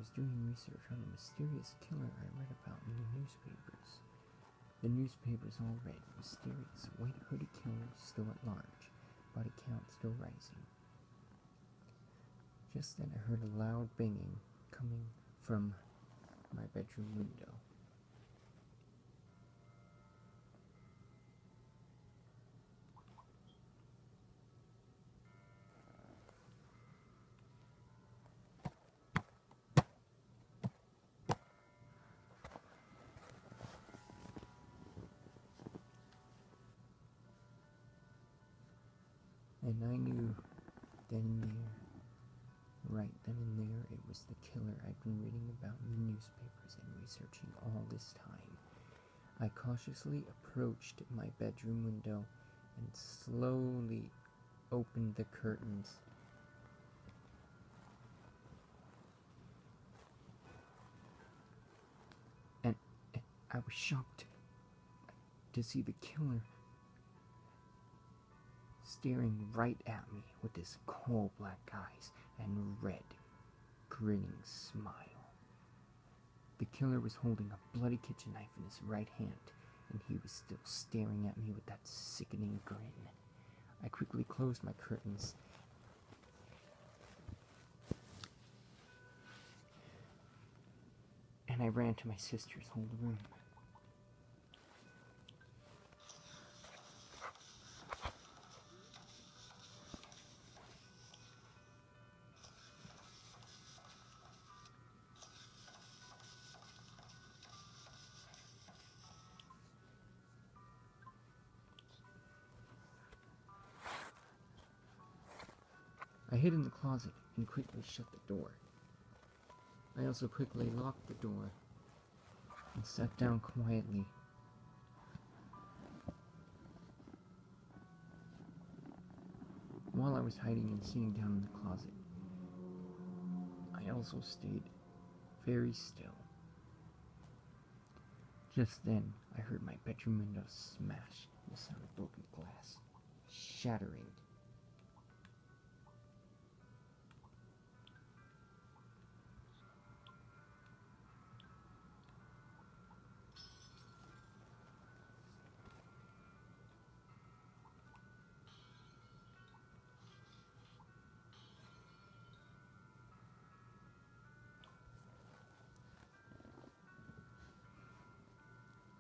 was doing research on a mysterious killer I read about in the newspapers. The newspapers all read, mysterious white-hooded killer still at large, body count still rising. Just then I heard a loud banging coming from my bedroom window. And I knew then and there, right then and there, it was the killer I'd been reading about in the newspapers and researching all this time. I cautiously approached my bedroom window and slowly opened the curtains. And I was shocked to see the killer staring right at me with his coal black eyes and red, grinning smile. The killer was holding a bloody kitchen knife in his right hand, and he was still staring at me with that sickening grin. I quickly closed my curtains and I ran to my sister's old room. I hid in the closet and quickly shut the door. I also quickly locked the door and sat down quietly. While I was hiding and sitting down in the closet, I also stayed very still. Just then, I heard my bedroom window smash, the sound of broken glass shattering.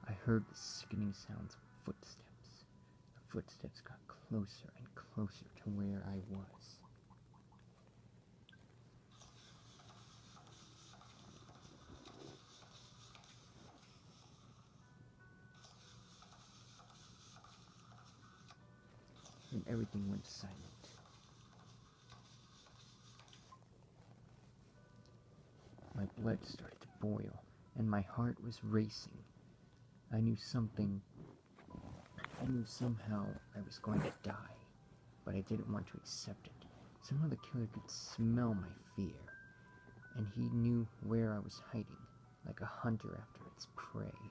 I heard the sickening sounds of footsteps. The footsteps got closer and closer to where I was. And everything went silent. My blood started to boil, and my heart was racing. I knew somehow I was going to die, but I didn't want to accept it. Somehow the killer could smell my fear, and he knew where I was hiding, like a hunter after its prey.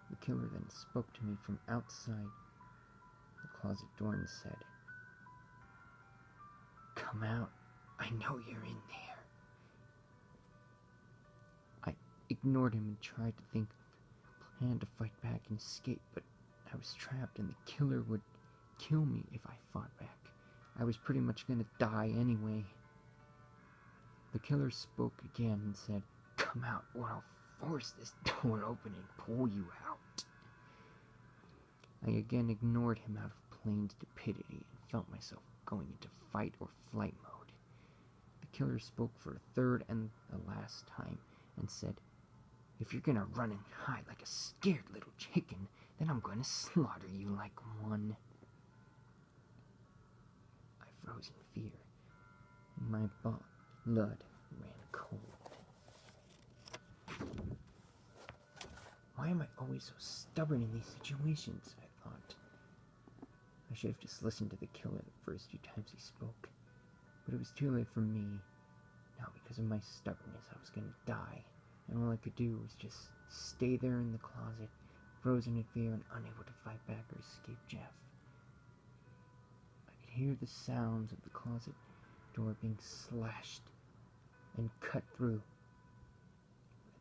The killer then spoke to me from outside the closet door and said, "Come out, I know you're in there." I ignored him and tried to think of a plan to fight back and escape, but I was trapped and the killer would kill me if I fought back. I was pretty much gonna die anyway. The killer spoke again and said, "Come out or I'll force this door open and pull you out." I again ignored him out of plain stupidity and felt myself going into fight or flight mode. The killer spoke for a third and the last time and said, "If you're gonna run and hide like a scared little chicken, then I'm going to slaughter you like one." I froze in fear. My blood ran cold. Why am I always so stubborn in these situations? I thought. I should have just listened to the killer the first few times he spoke. But it was too late for me. Now, because of my stubbornness, I was going to die. And all I could do was just stay there in the closet, frozen in fear and unable to fight back or escape Jeff. I could hear the sounds of the closet door being slashed and cut through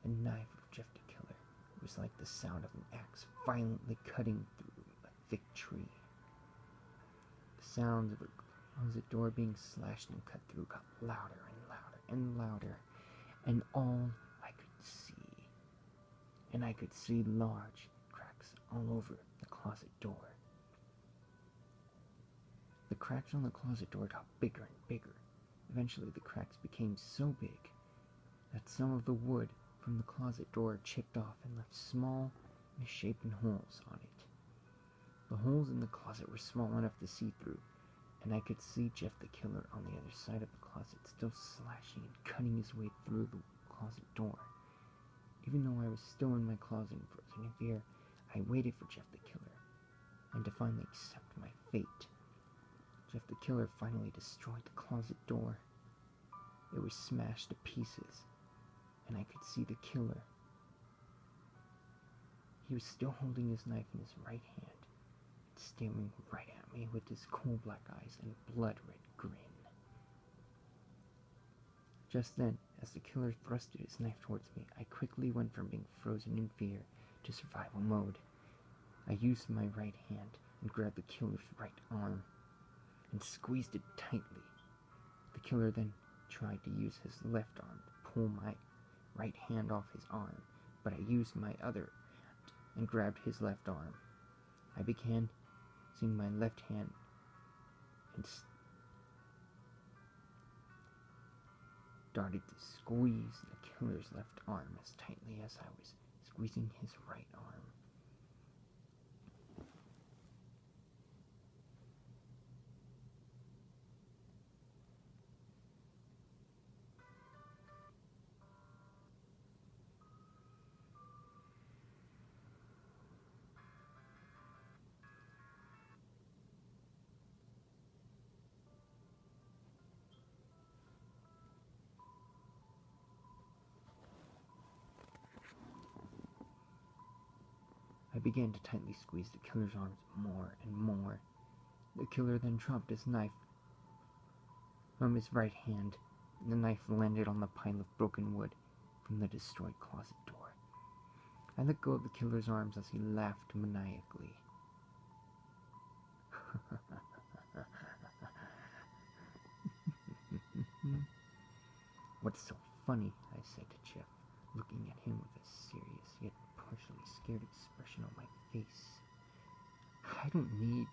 with a knife of Jeff the Killer. It was like the sound of an axe violently cutting through a thick tree. The sound of a closet door being slashed and cut through got louder and louder and louder, and all I could see, and I could see large cracks all over the closet door. The cracks on the closet door got bigger and bigger. Eventually the cracks became so big that some of the wood from the closet door chipped off and left small, misshapen holes on it. The holes in the closet were small enough to see through, and I could see Jeff the Killer on the other side of the closet, still slashing and cutting his way through the closet door. Even though I was still in my closet and frozen in fear, I waited for Jeff the Killer, and to finally accept my fate. Jeff the Killer finally destroyed the closet door. It was smashed to pieces, and I could see the killer. He was still holding his knife in his right hand, staring right at me with his coal black eyes and blood-red grin. Just then, as the killer thrusted his knife towards me, I quickly went from being frozen in fear to survival mode. I used my right hand and grabbed the killer's right arm and squeezed it tightly. The killer then tried to use his left arm to pull my right hand off his arm, but I used my other hand and grabbed his left arm. I began using my left hand and started to squeeze the killer's left arm as tightly as I was squeezing his right arm. I began to tightly squeeze the killer's arms more and more. The killer then dropped his knife from his right hand, and the knife landed on the pile of broken wood from the destroyed closet door. I let go of the killer's arms as he laughed maniacally. "What's so funny?" I said to Jeff, looking at him with a serious yet partially scared expression on my face. "I don't need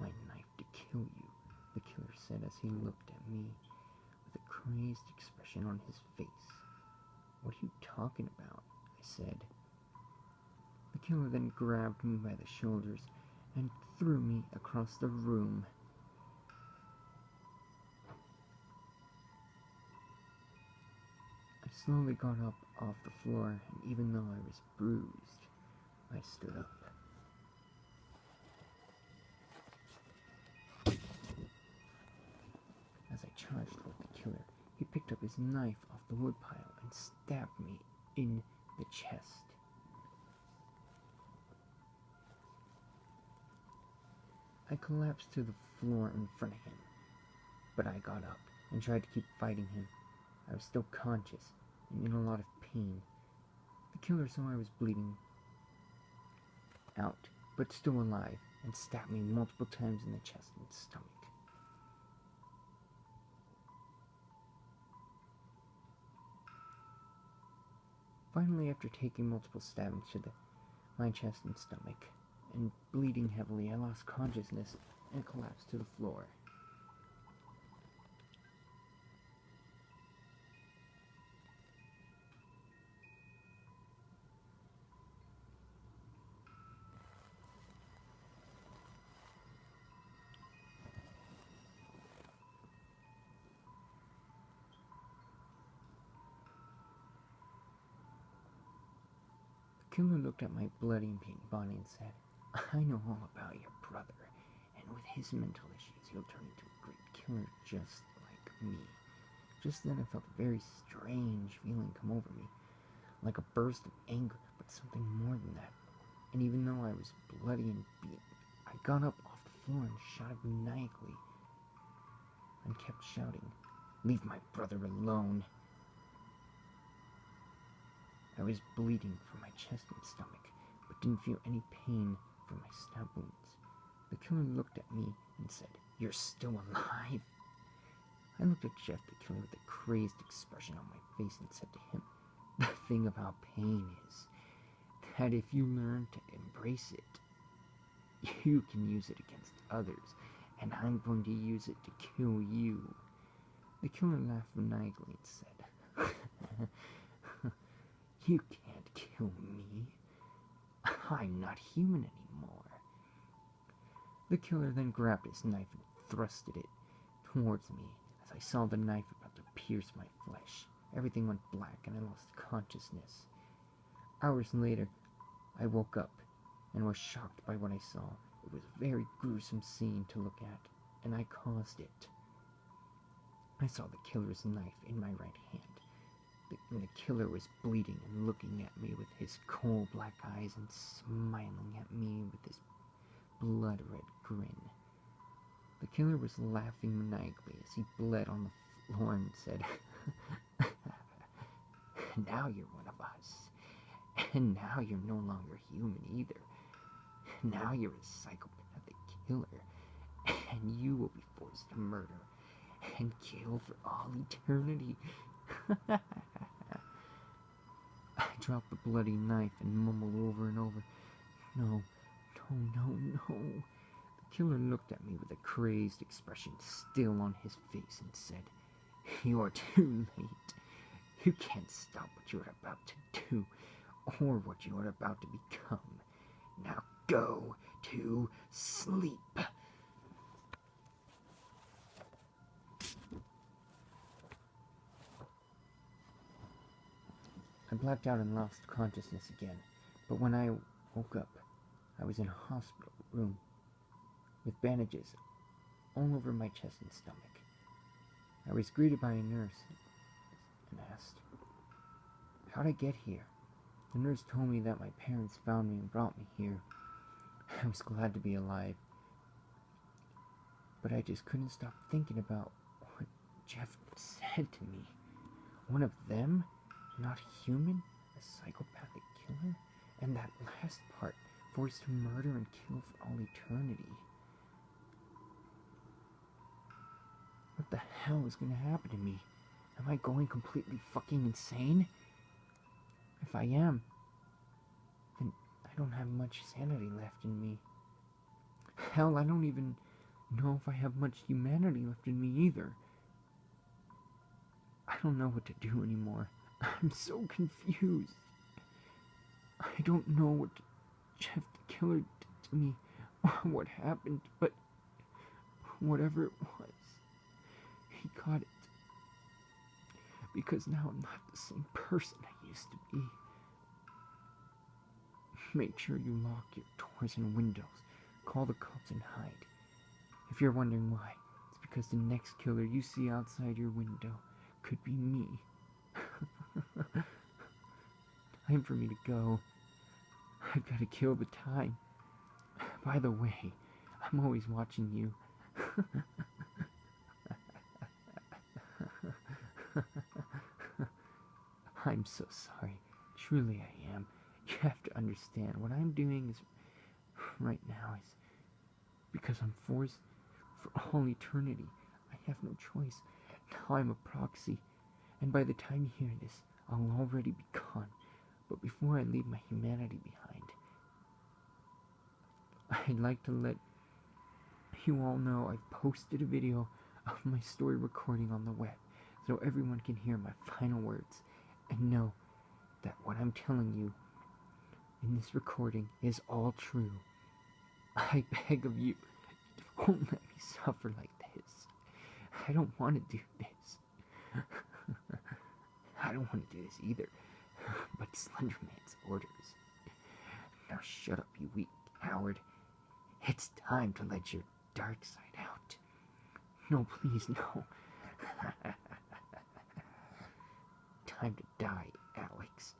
my knife to kill you," the killer said as he looked at me with a crazed expression on his face. "What are you talking about?" I said. The killer then grabbed me by the shoulders and threw me across the room. I slowly got up off the floor, and even though I was bruised, I stood up. As I charged toward the killer, he picked up his knife off the woodpile and stabbed me in the chest. I collapsed to the floor in front of him, but I got up and tried to keep fighting him. I was still conscious and in a lot of pain. The killer saw I was bleeding out, but still alive, and stabbed me multiple times in the chest and stomach. Finally, after taking multiple stabbings to my chest and stomach, and bleeding heavily, I lost consciousness and collapsed to the floor. The killer looked at my bloody and beaten body and said, "I know all about your brother, and with his mental issues, he'll turn into a great killer just like me." Just then I felt a very strange feeling come over me, like a burst of anger, but something more than that. And even though I was bloody and beaten, I got up off the floor and shouted maniacally, and kept shouting, Leave my brother alone. I was bleeding from my chest and stomach, but didn't feel any pain from my stab wounds. The killer looked at me and said, "You're still alive?" I looked at Jeff the killer with a crazed expression on my face and said to him, "The thing about pain is that if you learn to embrace it, you can use it against others, and I'm going to use it to kill you." The killer laughed maniacally and said, "You can't kill me. I'm not human anymore." The killer then grabbed his knife and thrusted it towards me. As I saw the knife about to pierce my flesh, everything went black and I lost consciousness. Hours later, I woke up and was shocked by what I saw. It was a very gruesome scene to look at, and I caused it. I saw the killer's knife in my right hand, and the killer was bleeding and looking at me with his coal black eyes and smiling at me with his blood-red grin. The killer was laughing maniacally as he bled on the floor and said, "Now you're one of us. And now you're no longer human either. Now you're a psychopathic killer, and you will be forced to murder and kill for all eternity." I dropped the bloody knife and mumbled over and over, "No, no, no, no." The killer looked at me with a crazed expression still on his face and said, "You're too late. You can't stop what you're about to do, or what you are about to become. Now go to sleep." I blacked out and lost consciousness again, but when I woke up, I was in a hospital room with bandages all over my chest and stomach. I was greeted by a nurse and asked, "How'd I get here?" The nurse told me that my parents found me and brought me here. I was glad to be alive, but I just couldn't stop thinking about what Jeff said to me. One of them, not human, a psychopathic killer, and that last part, forced to murder and kill for all eternity. What the hell is going to happen to me? Am I going completely fucking insane? If I am, then I don't have much sanity left in me. Hell, I don't even know if I have much humanity left in me either. I don't know what to do anymore. I'm so confused. I don't know what Jeff the killer did to me or what happened, but whatever it was, he got it. Because now I'm not the same person I used to be. Make sure you lock your doors and windows. Call the cops and hide. If you're wondering why, it's because the next killer you see outside your window could be me. Time for me to go. I've got to kill the time. By the way, I'm always watching you. I'm so sorry. Truly I am. You have to understand, what I'm doing is right now is because I'm forced for all eternity. I have no choice. Now I'm a proxy, and by the time you hear this, I'll already be gone. But before I leave my humanity behind, I'd like to let you all know I've posted a video of my story recording on the web, so everyone can hear my final words and know that what I'm telling you in this recording is all true. I beg of you, don't let me suffer like this. I don't want to do this. I don't want to do this either, but Slenderman's orders. Now shut up, you weak coward. It's time to let your dark side out. No, please, no. Time to die, Alex.